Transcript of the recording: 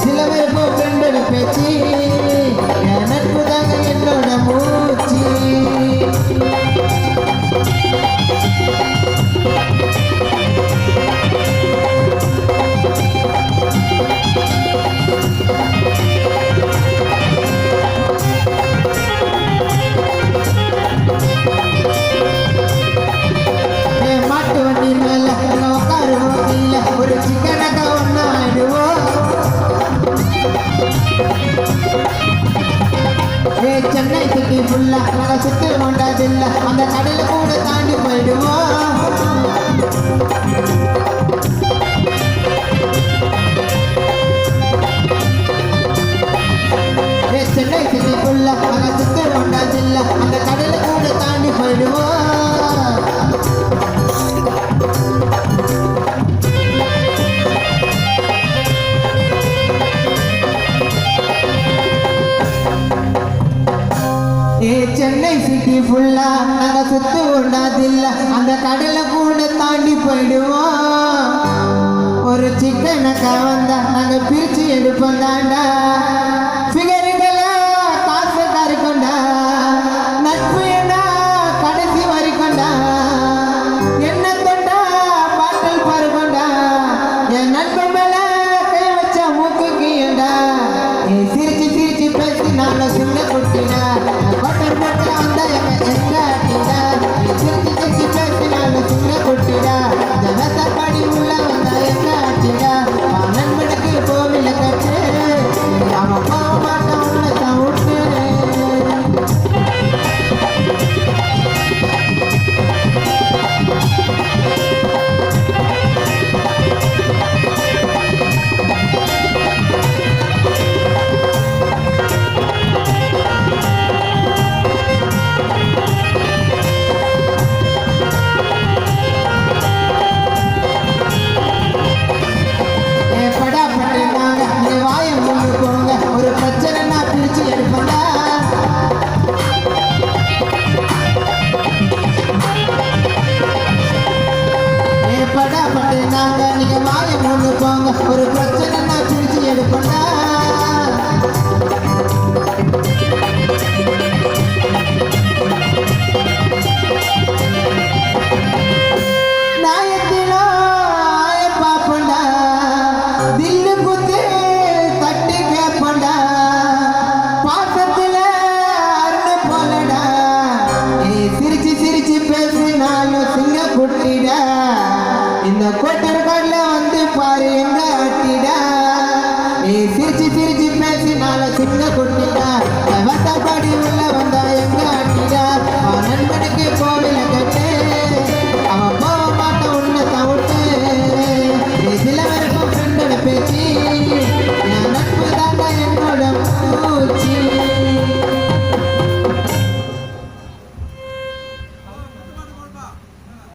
சில பேர் ஃப்ரெண்டோட பேச்சு எனக்கு தாங்க என்னோட மூச்சு. மாட்டு வண்டி மேல உட்காருவோம் இல்ல ஒரு சிக்கனக்கா ஒன்னா ஆயிடுவோம். சென்னை சிட்டி ஃபுல்லா நாங்கள் சுத்தி கொண்டாதில்ல அந்த கடலை கூட தாண்டி போயிடுவோம். சென்னை சிட்டி ஃபுல்லா நாங்கள் சுத்தி கொண்டாதில்ல அந்த கடலை கூட தாண்டி போயிடுவோம். சென்னை சிட்டி ஃபுல்லா நாங்க சுத்து கொண்டாதில்ல அந்த கடலை கூட தாண்டி போயிடுவோம். ஒரு சிக்கனக்கா வந்தா நாங்க பிரிச்சு எடுப்போம் தாண்டா.